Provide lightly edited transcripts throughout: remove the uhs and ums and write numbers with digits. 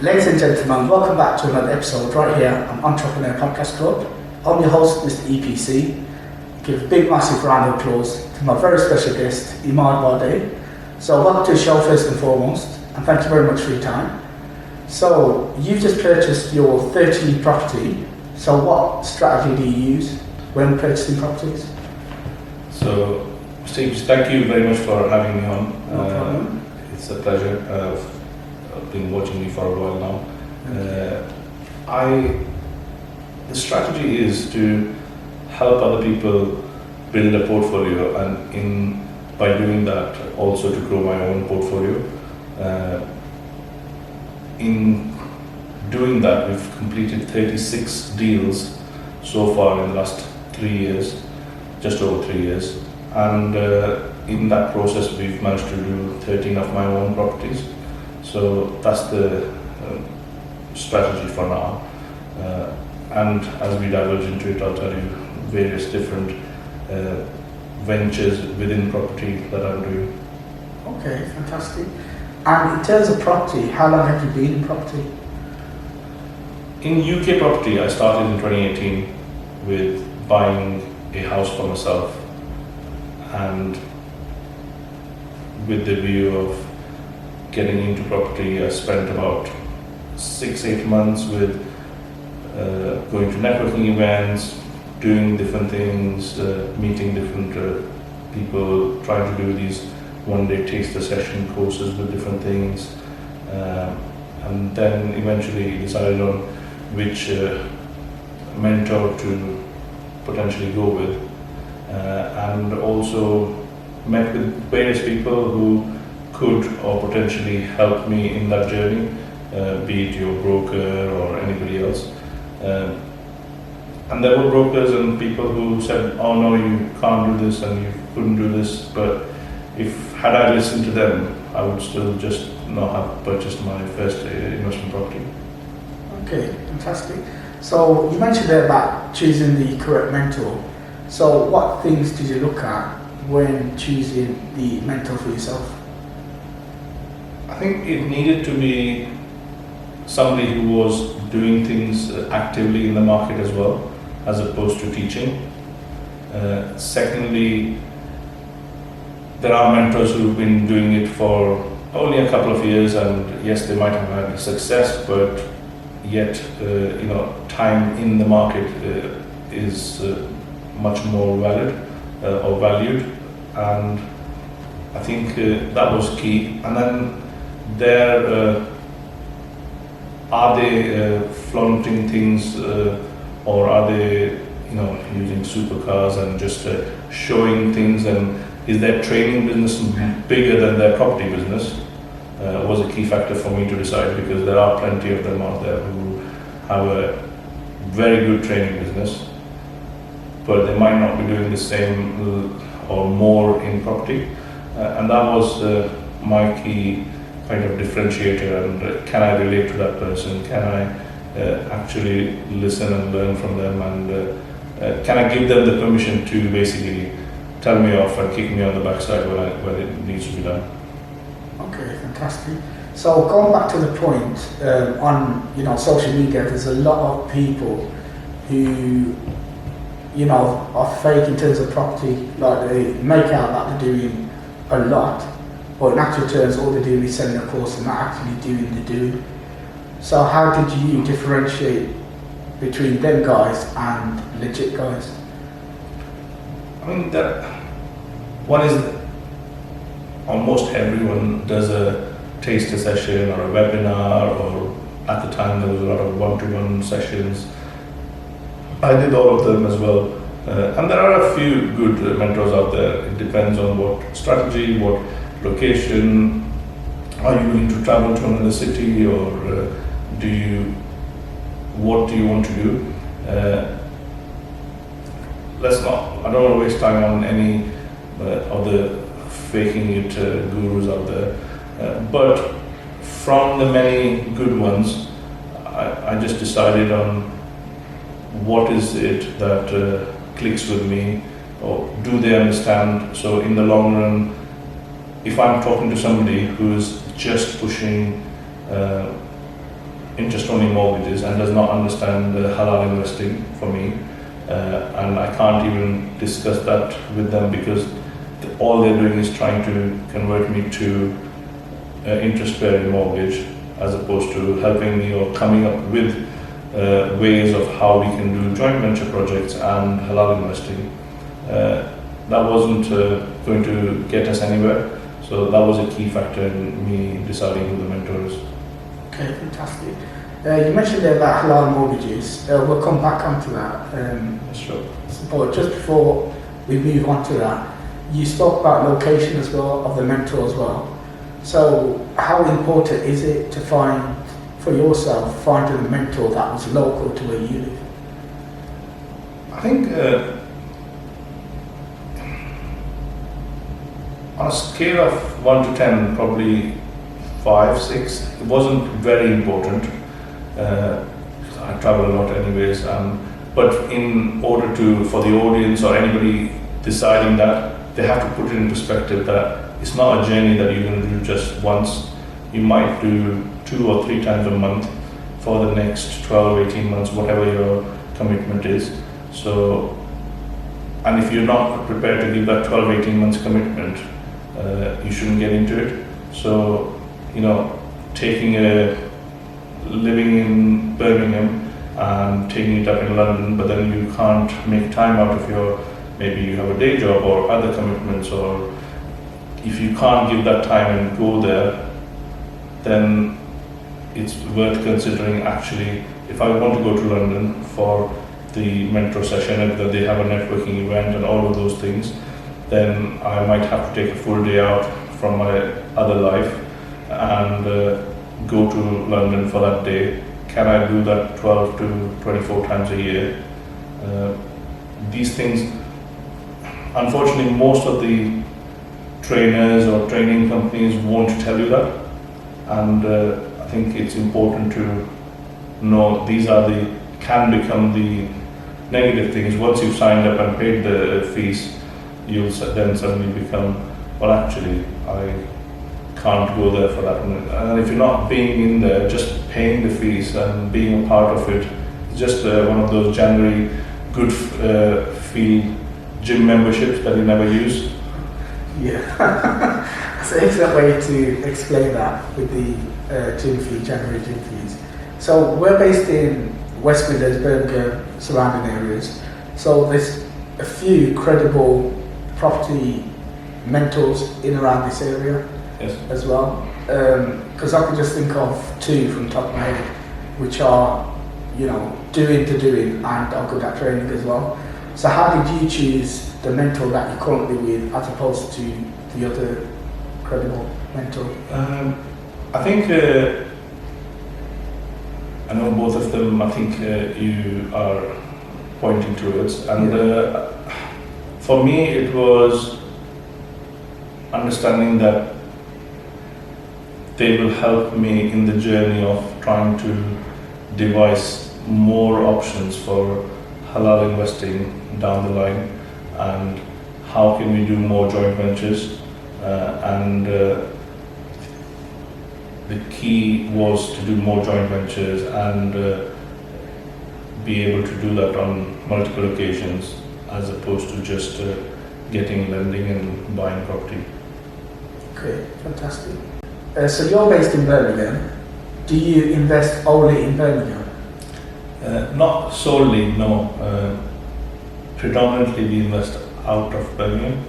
Ladies and gentlemen, welcome back to another episode right here on Entrepreneur Podcast Club. I'm your host, Mr. EPC. Give a big massive round of applause to my very special guest, Emad Barday. So welcome to the show first and foremost, and thank you very much for your time. So you've just purchased your 13th property. So what strategy do you use when purchasing properties? So Steve, thank you very much for having me on. No problem. It's a pleasure. I've been watching you for a while now. The strategy is to help other people build a portfolio, and by doing that also to grow my own portfolio. In doing that, we've completed 36 deals so far in the last 3 years, just over 3 years, and in that process we've managed to do 13 of my own properties. So that's the strategy for now, and as we diverge into it, I'll tell you various different ventures within property that I'm doing. Okay, fantastic. And in terms of property, how long have you been in property? In UK property, I started in 2018 with buying a house for myself, and with the view of getting into property, I spent about 6-8 months with going to networking events, doing different things, meeting different people, trying to do these one-day taster session courses with different things, and then eventually decided on which mentor to potentially go with, and also met with various people who could or potentially help me in that journey, be it your broker or anybody else. And there were brokers and people who said, oh no, you can't do this and you couldn't do this, but had I listened to them, I would still just not have purchased my first investment property. Okay, fantastic. So you mentioned there about choosing the correct mentor. So what things did you look at when choosing the mentor for yourself? I think it needed to be somebody who was doing things actively in the market as well, as opposed to teaching. Secondly, there are mentors who've been doing it for only a couple of years, and yes, they might have had success, but yet, time in the market is much more valid or valued, and I think that was key. And then are they flaunting things, or are they using supercars and just showing things, and is their training business bigger than their property business? Was a key factor for me to decide, because there are plenty of them out there who have a very good training business, but they might not be doing the same or more in property, and that was my key kind of differentiator. And can I relate to that person? Can I actually listen and learn from them, and can I give them the permission to basically tell me off and kick me on the backside when it needs to be done? Okay, fantastic. So going back to the point on social media, there's a lot of people who are fake in terms of property. Like, they make out that they're doing a lot, but in actual terms, all they're doing is selling a course and not actually doing the doing. So how did you differentiate between them guys and legit guys? I mean, that one is, almost everyone does a taster session or a webinar, or at the time there was a lot of one-to-one sessions. I did all of them as well, and there are a few good mentors out there. It depends on what strategy, what location. Are you willing to travel to another city, or what do you want to do? I don't want to waste time on any of the faking it gurus out there, but from the many good ones, I just decided on what is it that clicks with me, or do they understand. So in the long run, if I'm talking to somebody who is just pushing interest-only mortgages and does not understand halal investing for me, and I can't even discuss that with them because all they're doing is trying to convert me to interest-bearing mortgage as opposed to helping me or coming up with ways of how we can do joint venture projects and halal investing. That wasn't going to get us anywhere, so that was a key factor in me deciding who the mentor is. Okay, fantastic. You mentioned there about halal mortgages. We'll come back onto that. Sure. But just before we move on to that, you spoke about location as well, of the mentor as well. So how important is it to find, for yourself, finding a mentor that was local to where you live? I think on a scale of 1 to 10, probably 5, 6, it wasn't very important. I travel a lot anyways, but in order for the audience or anybody deciding that, they have to put it in perspective that it's not a journey that you're going to do just once. You might do 2 or 3 times a month for the next 12, 18 months, whatever your commitment is. So, and if you're not prepared to give that 12, 18 months commitment, you shouldn't get into it. So, living in Birmingham and taking it up in London, but then you can't make time out of maybe you have a day job or other commitments, or if you can't give that time and go there, then it's worth considering actually, if I want to go to London for the mentor session and that they have a networking event and all of those things, then I might have to take a full day out from my other life and go to London for that day. Can I do that 12 to 24 times a year? These things, unfortunately, most of the trainers or training companies won't tell you that, and I think it's important to know these can become the negative things. Once you've signed up and paid the fees, you'll then suddenly become, well, actually, I can't go there for that. And if you're not being in there, just paying the fees and being a part of it, it's just one of those January good feel gym memberships that you never use. Yeah, that's an excellent way to explain that with the January gym fees. So we're based in West Midlands, Birmingham, surrounding areas. So there's a few credible property mentors in around this area. Yes. As well, because I can just think of 2 from the top of my head, which are, doing and are good at training as well. So how did you choose the mentor that you're currently with as opposed to the other credible mentor? I think I know both of them. I think you are pointing towards, and for me it was understanding that they will help me in the journey of trying to devise more options for halal investing down the line, and how can we do more joint ventures, and the key was to do more joint ventures and be able to do that on multiple occasions as opposed to just getting lending and buying property. Okay, fantastic. So you're based in Birmingham. Do you invest only in Birmingham? Not solely, no. Predominantly we invest out of Birmingham.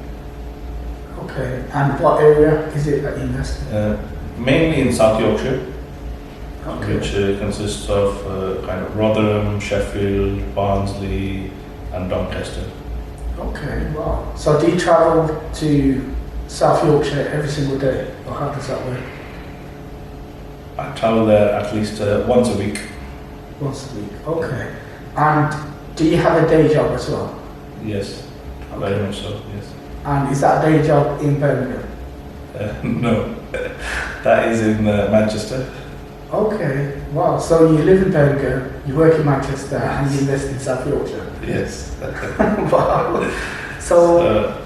Okay, and what area is it that you invest in? Mainly in South Yorkshire, Okay. which consists of kind of Rotherham, Sheffield, Barnsley and Doncaster. Okay, wow. So do you travel to South Yorkshire every single day, or how does that work? I travel there at least once a week. Once a week, okay. And do you have a day job as well? Yes, very much so, yes. And is that day job in Birmingham? No, that is in Manchester. Okay, wow. So you live in Birmingham, you work in Manchester, and you invest in South Yorkshire? Yes. Wow. So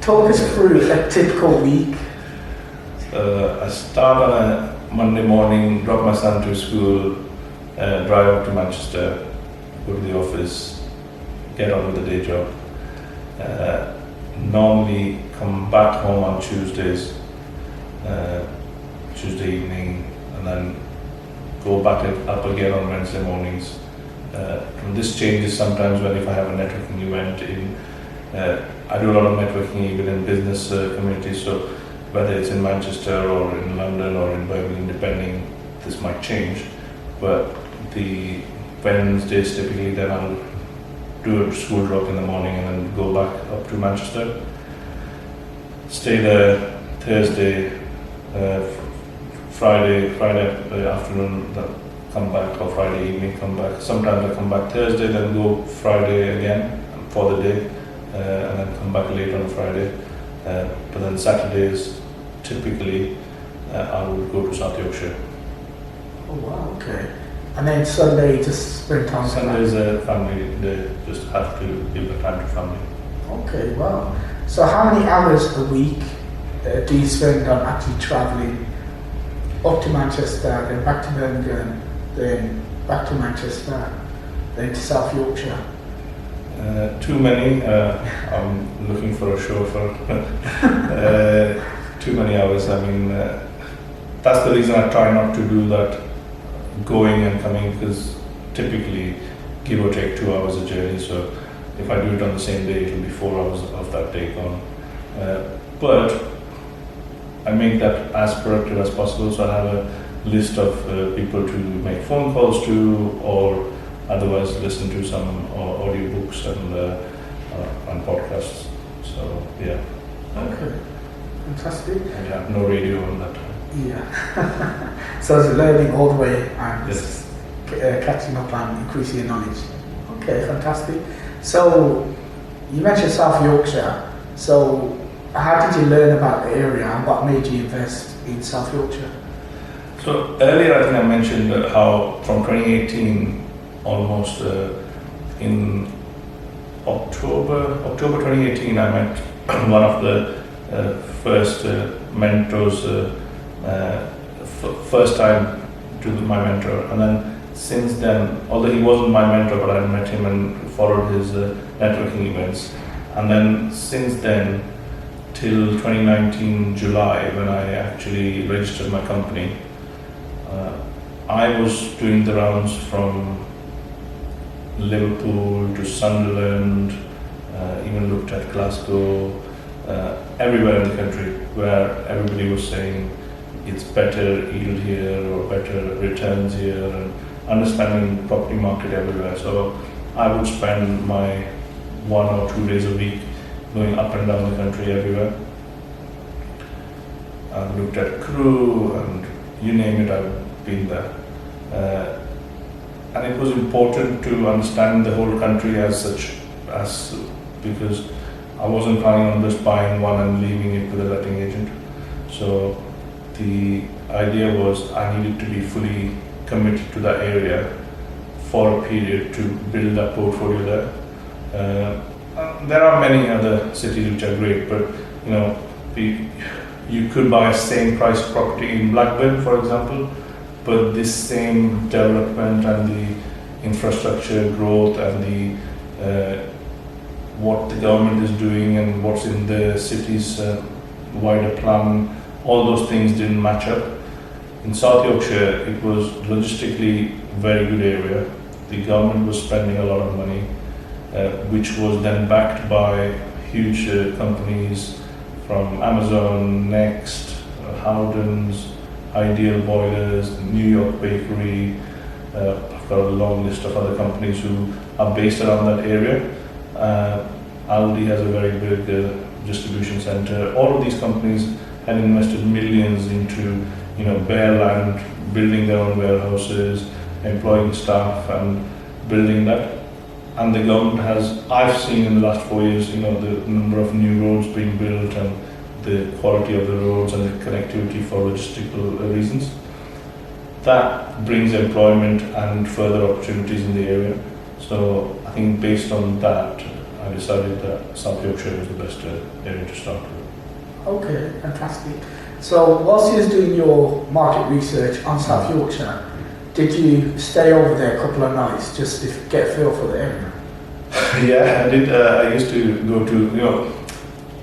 talk us through a typical week. I start on a Monday morning, drop my son to school, drive up to Manchester, go to the office, get on with the day job. Normally come back home on Tuesdays, Tuesday evening, and then go back up again on Wednesday mornings. And this changes sometimes when if I have a networking event in, I do a lot of networking even in business communities, so whether it's in Manchester or in London or in Birmingham, depending, this might change. But the Wednesdays typically, then I'll do a school drop in the morning and then go back up to Manchester. Stay there Thursday, Friday afternoon, then come back, or Friday evening come back. Sometimes I come back Thursday, then go Friday again for the day, and then come back late on Friday. But then Saturdays, typically, I would go to South Yorkshire. Oh wow, okay. And then Sunday, just spend time. Sunday is a family day, just have to give the time to family. Okay, wow. So how many hours a week do you spend on actually travelling up to Manchester, then back to Birmingham, then back to Manchester, then to South Yorkshire? Too many. I'm looking for a chauffeur. Too many hours. I mean, that's the reason I try not to do that going and coming, because typically give or take 2 hours a journey. So if I do it on the same day, it will be 4 hours of that day gone. But I make that as productive as possible. So I have a list of people to make phone calls to, or otherwise listen to some audiobooks and podcasts. So yeah. Okay, fantastic. And yeah, no radio on that time. Yeah. So it's learning all the way and Yes. catching up and increasing your knowledge. Okay, fantastic. So you mentioned South Yorkshire. So how did you learn about the area and what made you invest in South Yorkshire? So earlier, I think I mentioned how from 2018, almost in October 2018, I met one of the first mentors, first time to my mentor, and then since then, although he wasn't my mentor, but I met him and followed his networking events, and then since then till 2019 July, when I actually registered my company, I was doing the rounds from Liverpool to Sunderland, even looked at Glasgow, everywhere in the country where everybody was saying it's better yield here or better returns here, and understanding the property market everywhere. So I would spend my 1 or 2 days a week going up and down the country everywhere. I've looked at Crewe and you name it, I've been there. And it was important to understand the whole country as such, because I wasn't planning on just buying one and leaving it with a letting agent. So the idea was I needed to be fully committed to that area for a period to build a portfolio there. There are many other cities which are great, but you know, you could buy a same price property in Blackburn, for example, but this same development and the infrastructure growth and the what the government is doing and what's in the city's wider plan, all those things didn't match up. In South Yorkshire, it was logistically very good area. The government was spending a lot of money, which was then backed by huge companies from Amazon, Next, Howdens, Ideal Boilers, New York Bakery. I've got a long list of other companies who are based around that area. Aldi has a very big distribution center. All of these companies had invested millions into, bare land, building their own warehouses, employing staff, and building that. And the government has, I've seen in the last 4 years, the number of new roads being built and the quality of the roads and the connectivity for logistical reasons. That brings employment and further opportunities in the area. So I think based on that, I decided that South Yorkshire was the best area to start with. Okay, fantastic. So whilst you was doing your market research on South Yorkshire, did you stay over there a couple of nights just to get a feel for the area? Yeah, I did. I used to go to,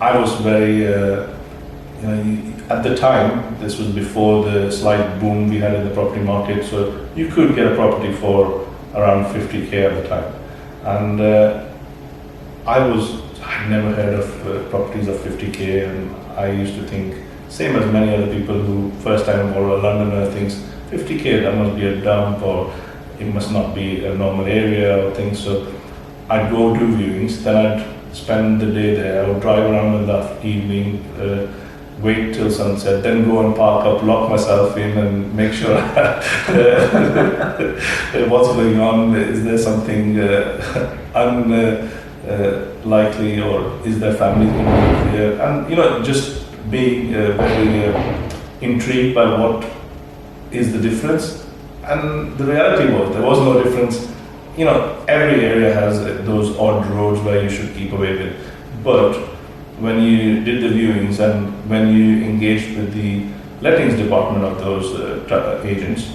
I was very, at the time, this was before the slight boom we had in the property market, so you could get a property for around 50k at the time. And I'd never heard of properties of 50k, and I used to think, same as many other people who first time or a Londoner thinks 50k, that must be a dump, or it must not be a normal area or things. So I'd go do viewings, then I'd spend the day there. I would drive around in the evening, wait till sunset, then go and park up, lock myself in and make sure what's going on, is there something unlikely, or is there family going to live here? And just being very intrigued by what is the difference. And the reality was, there was no difference. Every area has those odd roads where you should keep away with. But when you did the viewings and when you engaged with the lettings department of those agents,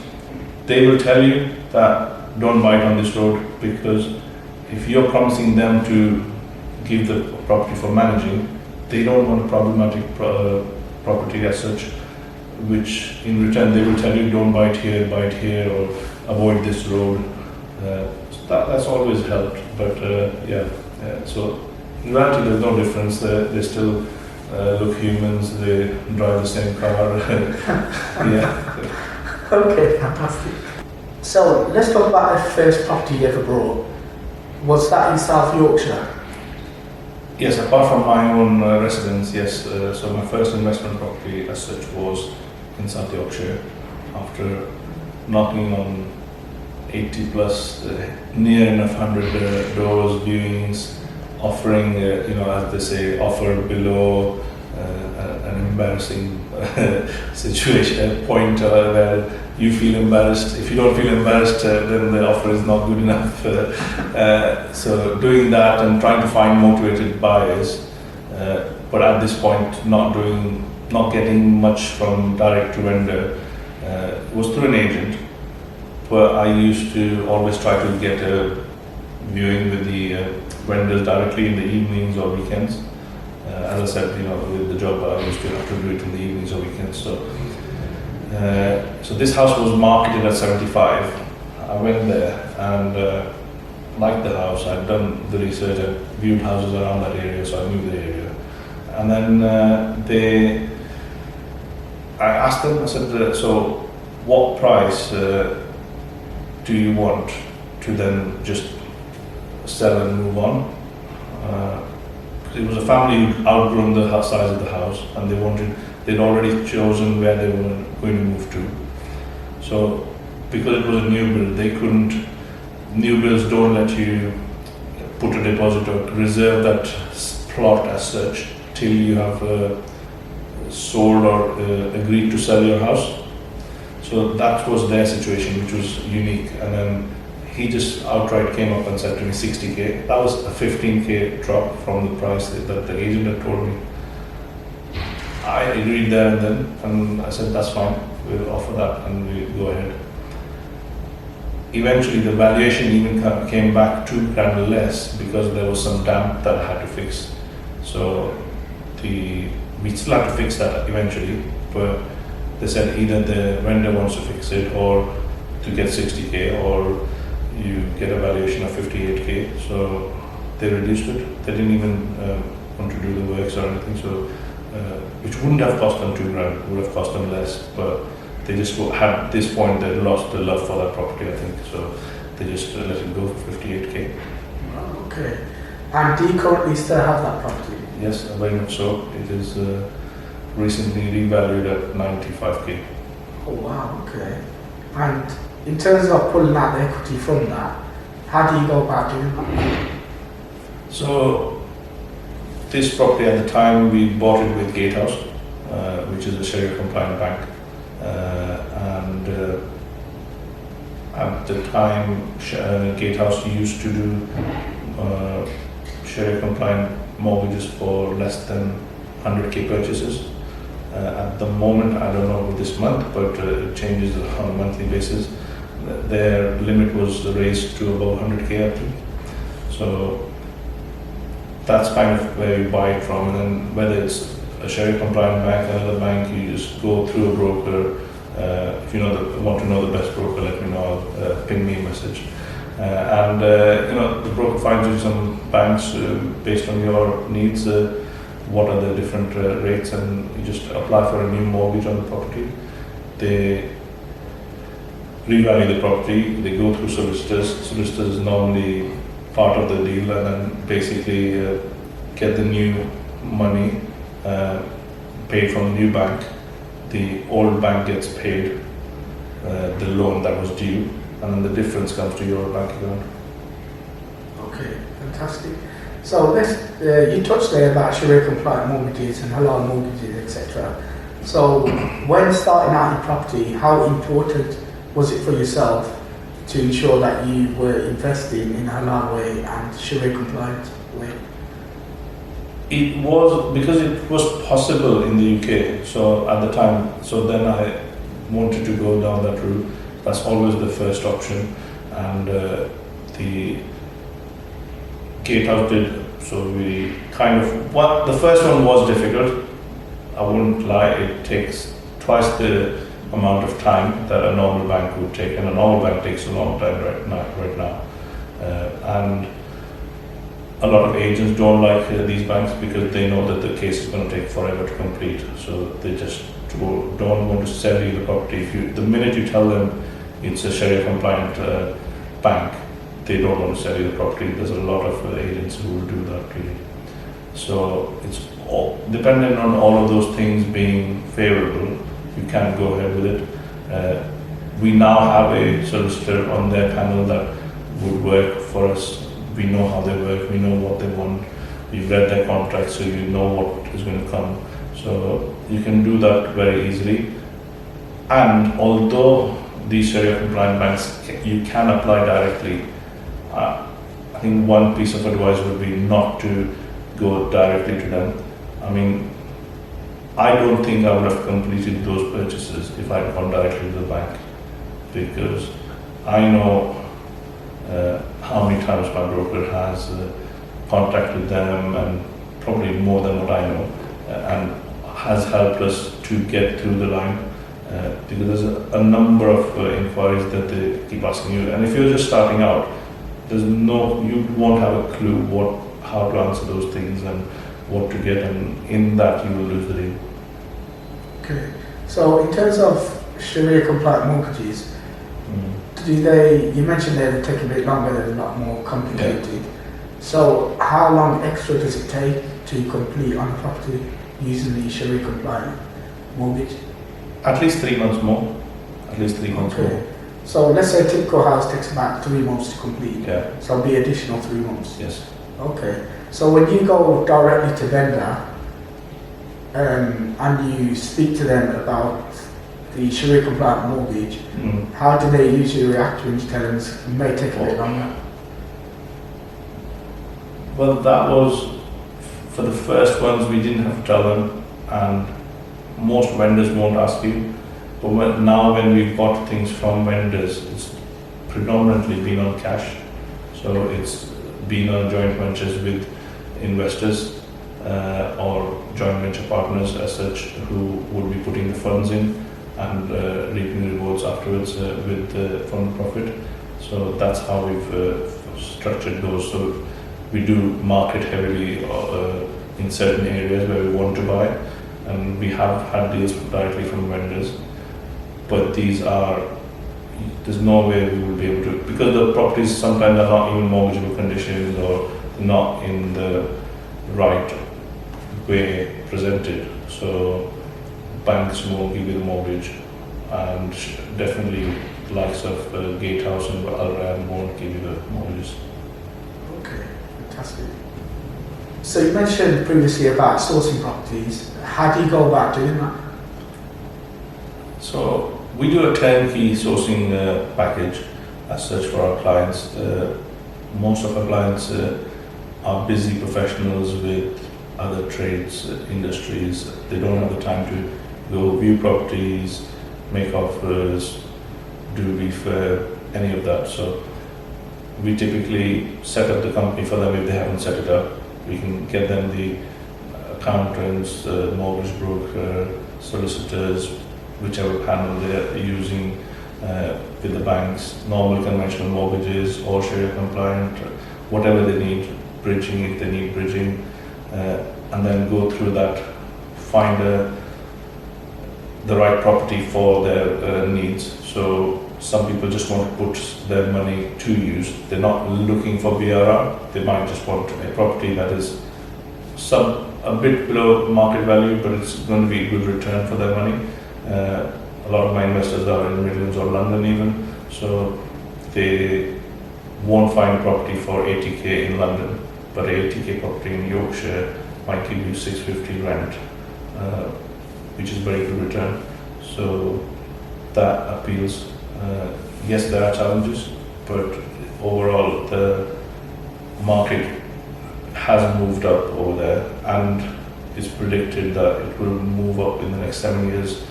they will tell you that don't buy it on this road, because if you're promising them to give the property for managing, they don't want a problematic property as such, which in return they will tell you don't buy it here, or avoid this road. That's always helped, but so in reality there's no difference. They still look humans, they drive the same car. Yeah. Okay, fantastic. So let's talk about the first property you ever bought. Was that in South Yorkshire? Yes, apart from my own residence, yes. So my first investment property as such was in South Yorkshire, after knocking on 80 plus, near enough 100 doors, viewings, offering, as they say, offer below an embarrassing situation, a point where you feel embarrassed. If you don't feel embarrassed, then the offer is not good enough. So doing that and trying to find motivated buyers, but at this point not getting much from direct to vendor, was through an agent. But I used to always try to get a viewing with the vendors directly in the evenings or weekends. As I said, with the job I used to have to do it in the evenings or weekends. So this house was marketed at 75. I went there and liked the house. I'd done the research and viewed houses around that area, so I knew the area. And then I asked them, I said, so what price do you want to then just sell and move on? It was a family who'd outgrown the size of the house, and they'd already chosen where they were going to move to. So because it was a new build, new builds don't let you put a deposit or reserve that plot as such till you have sold or agreed to sell your house. So that was their situation, which was unique. And then he just outright came up and said to me 60k. That was a 15k drop from the price that the agent had told me. I agreed there and then, and I said that's fine, we'll offer that and we'll go ahead. Eventually the valuation even came back $2,000 less because there was some damp that I had to fix. So we still had to fix that eventually, but they said either the vendor wants to fix it or to get 60k, or you get a valuation of 58k. So they reduced it. They didn't even want to do the works or anything. So which wouldn't have cost them $2,000, would have cost them less. But they just had this point they lost the love for that property, I think. So they just let it go for 58k. Okay. And do you currently still have that property? Yes, very much so. It is recently revalued at 95k. Oh wow, okay. And in terms of pulling out the equity from that, how do you go about doing that? So this property at the time we bought it with Gatehouse, which is a Sharia compliant bank, and at the time Gatehouse used to do Sharia compliant mortgages for less than 100k purchases. At the moment, I don't know this month, but it changes on a monthly basis. their limit was raised to about 100k, I think. So that's kind of where you buy it from, and then whether it's a Sharia compliant bank, another bank, you just go through a broker. If you want to know the best broker, let me know. Ping me a message, and the broker finds you some banks based on your needs. What are the different rates, and you just apply for a new mortgage on the property. They revalue the property. They go through solicitors. Solicitors is normally part of the deal, and then basically get the new money paid from the new bank. The old bank gets paid the loan that was due, and then the difference comes to your bank account. Okay, fantastic. So you touched there about Sharia compliant mortgages and halal mortgages, etc. So when starting out in property, how important was it for yourself to ensure that you were investing in a halal way and Sharia compliant way? It was because it was possible in the UK. So at the time, so then I wanted to go down that route. That's always the first option, and the gatehouse did. So we kind of the first one was difficult. I wouldn't lie. It takes twice the amount of time that a normal bank would take, and a normal bank takes a long time right now. And a lot of agents don't like these banks because they know that the case is going to take forever to complete. So they just don't want to sell you the property. The minute you tell them it's a Sharia compliant bank, they don't want to sell you the property. There's a lot of agents who will do that to you. So it's all dependent on all of those things being favorable. You can go ahead with it. We now have a solicitor on their panel that would work for us. We know how they work, we know what they want, we've read their contracts, so you know what is going to come. So you can do that very easily. And although these Sharia compliant banks, you can apply directly, I think one piece of advice would be not to go directly to them. I mean, I don't think I would have completed those purchases if I'd gone directly to the bank, because I know how many times my broker has contacted them, and probably more than what I know, and has helped us to get through the line, because there's a number of inquiries that they keep asking you, and if you're just starting out, you won't have a clue how to answer those things and what to get, and in that you will lose the deal. Okay, so in terms of Sharia compliant mortgages, you mentioned they take a bit longer, they're a lot more complicated. Yeah. So how long extra does it take to complete on a property using the Sharia compliant mortgage? At least 3 months more. At least 3 months more. So let's say a typical house takes about 3 months to complete. Yeah. So it'll be additional 3 months. Yes. Okay. So when you go directly to vendor and you speak to them about the Sharia compliant mortgage, how do they usually react when you tell them it may take a bit longer? Well, that was for the first ones, we didn't have to tell them, and most vendors won't ask you. But now when we've bought things from vendors, it's predominantly been on cash. So it's been on joint ventures with investors or joint venture partners as such, who would be putting the funds in and reaping the rewards afterwards from the profit. So that's how we've structured those. So we do market heavily in certain areas where we want to buy, and we have had deals directly from vendors. But there's no way we will be able to, because the properties sometimes are not even mortgageable conditions or not in the right way presented. So banks won't give you the mortgage, and definitely likes of Gatehouse and Al-Ram won't give you the mortgages. Okay, fantastic. So you mentioned previously about sourcing properties. How do you go about doing that? So we do a turnkey sourcing package as such for our clients. Most of our clients are busy professionals with other trades, industries. They don't have the time to go view properties, make offers, do refurb, any of that. So we typically set up the company for them if they haven't set it up. We can get them the accountants, the mortgage broker, solicitors, whichever panel they're using with the banks, normal conventional mortgages or Sharia compliant, whatever they need, bridging if they need bridging, and then go through that, find the right property for their needs. So some people just want to put their money to use. They're not looking for BRR. They might just want a property that is a bit below market value, but it's going to be a good return for their money. A lot of my investors are in the Midlands or London even, so they won't find a property for 80k in London, but a 80k property in Yorkshire might give you 650 rent, which is very good return. So that appeals. Yes, there are challenges, but overall the market has moved up over there, and it's predicted that it will move up in the next 7 years,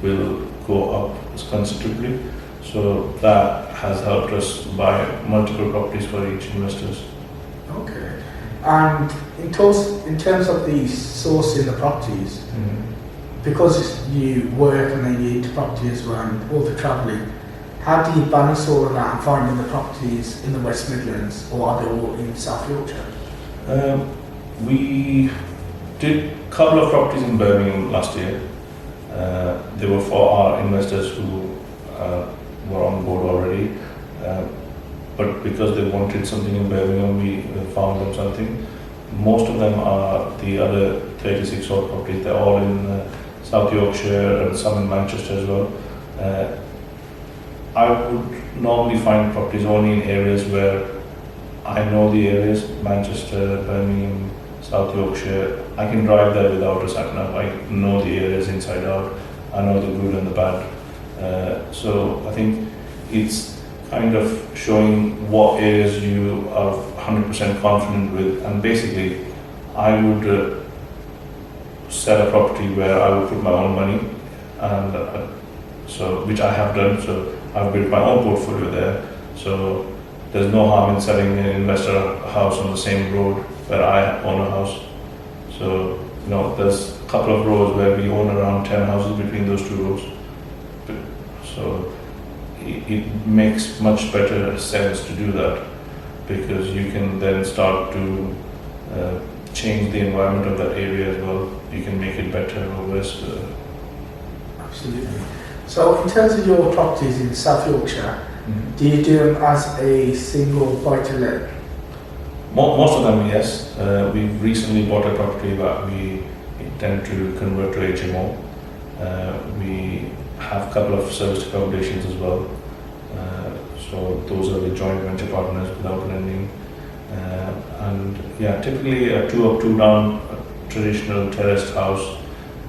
will go up considerably. So that has helped us buy multiple properties for each investors. Okay. And in terms of the sourcing the properties, because you work and then you into property as well and all the travelling, how do you balance all of that and finding the properties in the West Midlands, or are they all in South Yorkshire? We did a couple of properties in Birmingham last year. They were for our investors who were on board already, but because they wanted something in Birmingham, we found them something. Most of them are the other 36 odd properties. They're all in South Yorkshire and some in Manchester as well. I would normally find properties only in areas where I know the areas: Manchester, Birmingham, South Yorkshire. I can drive there without a sat nav. I know the areas inside out. I know the good and the bad. So I think it's kind of showing what areas you are 100% confident with, and basically I would sell a property where I would put my own money, and so which I have done. So I've built my own portfolio there. So there's no harm in selling an investor a house on the same road where I own a house. So there's a couple of roads where we own around 10 houses between those two roads. So it makes much better sense to do that, because you can then start to change the environment of that area as well. You can make it better or worse. Absolutely. So in terms of your properties in South Yorkshire, do you do them as a single buy-to-let? Most of them, yes. We've recently bought a property that we intend to convert to HMO. We have a couple of serviced accommodations as well. So those are the joint venture partners without lending. And yeah, typically a 2 up, 2 down traditional terraced house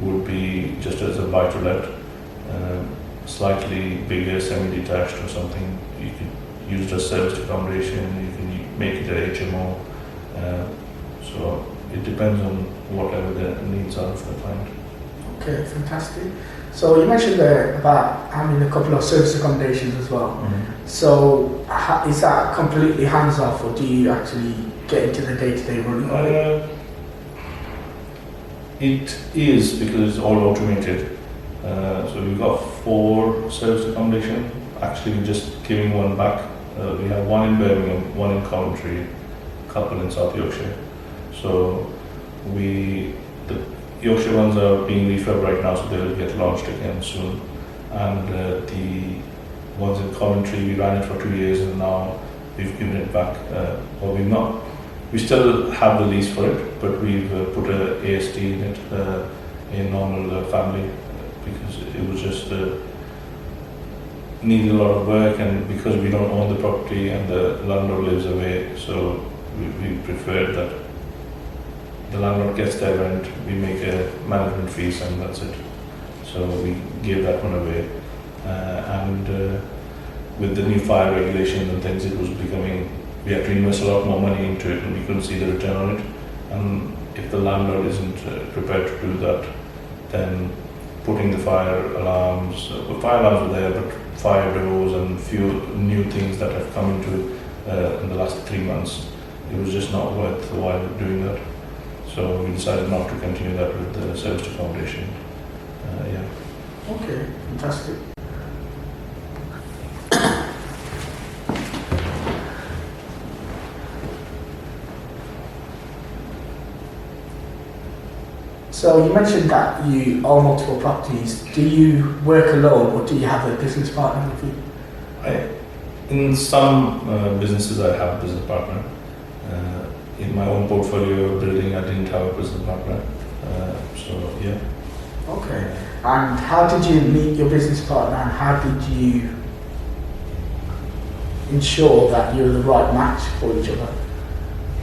would be just as a buy-to-let. Slightly bigger, semi-detached or something, you could use as serviced accommodation. You can make it a HMO. So it depends on whatever the needs are for the client. Okay, fantastic. So you mentioned there about having a couple of service accommodations as well. So is that completely hands-off, or do you actually get into the day-to-day running of it? It is, because it's all automated. So we've got 4 service accommodation. Actually, we're just giving one back. We have one in Birmingham, one in Coventry, a couple in South Yorkshire. So the Yorkshire ones are being refurbed right now, so they'll get launched again soon. And the ones in Coventry, we ran it for 2 years, and now we've given it back. Or we've not. We still have the lease for it, but we've put a AST in it, a normal family, because it was just needed a lot of work, and because we don't own the property and the landlord lives away, so we preferred that the landlord gets their rent, we make a management fees, and that's it. So we gave that one away. And with the new fire regulations and things, it was becoming, we had to invest a lot more money into it, and we couldn't see the return on it. And if the landlord isn't prepared to do that, then putting the fire alarms were there, but fire doors and few new things that have come into in the last 3 months. It was just not worthwhile doing that. So we decided not to continue that with the service accommodation. Yeah. Okay, fantastic. So you mentioned that you own multiple properties. Do you work alone or do you have a business partner with you? In some businesses I have a business partner. In my own portfolio building I didn't have a business partner. So yeah. Okay. And how did you meet your business partner and how did you ensure that you're the right match for each other?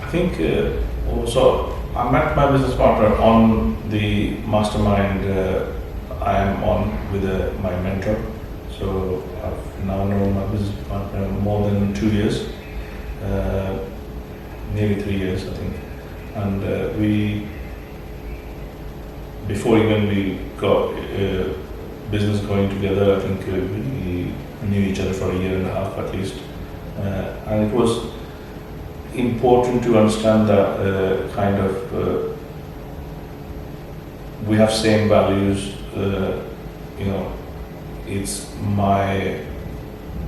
I think also I met my business partner on the mastermind I am on with my mentor. So I've now known my business partner more than 2 years, nearly 3 years I think. And before even we got business going together, I think we knew each other for 1.5 years at least. And it was important to understand that kind of we have same values. It's my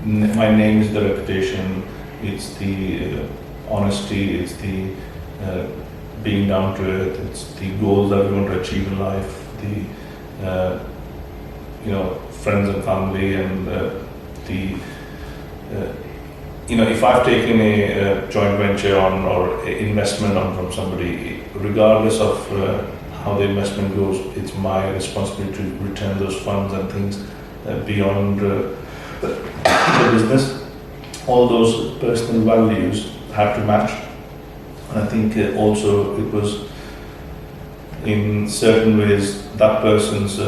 name is the reputation. It's the honesty. It's the being down to earth. It's the goals that we want to achieve in life. The friends and family and if I've taken a joint venture on or investment on from somebody, regardless of how the investment goes, it's my responsibility to return those funds and things beyond the business. All those personal values have to match. And I think also it was in certain ways that person's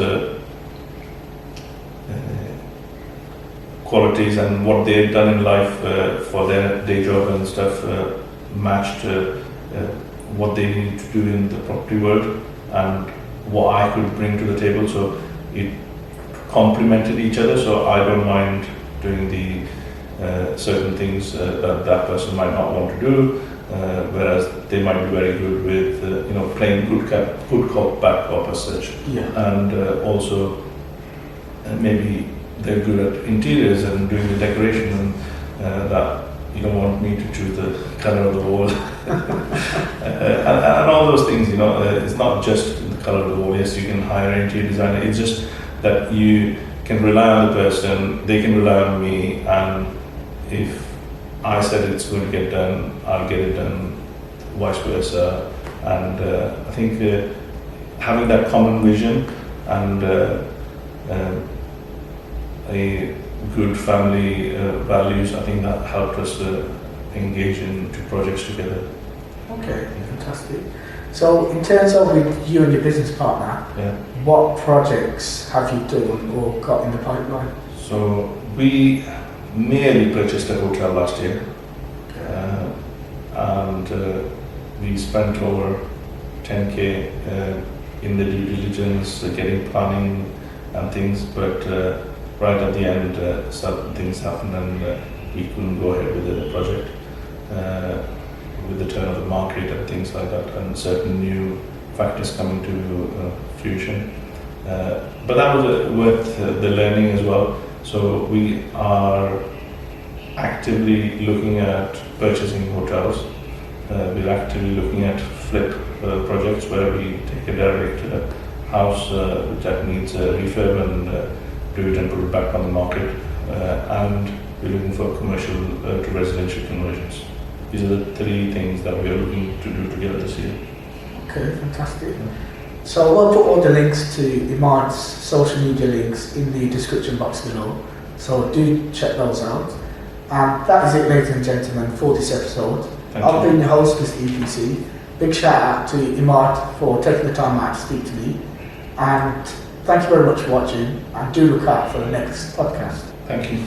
qualities and what they've done in life for their day job and stuff matched what they need to do in the property world and what I could bring to the table. So it complemented each other. So I don't mind doing the certain things that person might not want to do, whereas they might be very good with playing good cop, bad cop as such. Yeah. And also maybe they're good at interiors and doing the decoration, and that you don't want me to choose the color of the wall and all those things. It's not just the color of the wall. Yes, you can hire an interior designer. It's just that you can rely on the person, they can rely on me, and if I said it's going to get done, I'll get it done, vice versa. And I think having that common vision and a good family values, I think that helped us engage into projects together. Okay, fantastic. So in terms of with you and your business partner, what projects have you done or got in the pipeline? So we nearly purchased a hotel last year, and we spent over 10k in the due diligence, getting planning and things, but right at the end certain things happened and we couldn't go ahead with the project with the turn of the market and things like that, and certain new factors coming to fruition. But that was worth the learning as well. So we are actively looking at purchasing hotels. We're actively looking at flip projects where we take a direct house that needs a refurb and do it and put it back on the market. And we're looking for commercial to residential conversions. These are the 3 things that we are looking to do together this year. Okay, fantastic. So we'll put all the links to Emad's social media links in the description box below. So do check those out. And that is it, ladies and gentlemen, for this episode. I've been your host, Mr. EPC. Big shout out to Emad for taking the time out to speak to me. And thank you very much for watching. And do look out for the next podcast. Thank you.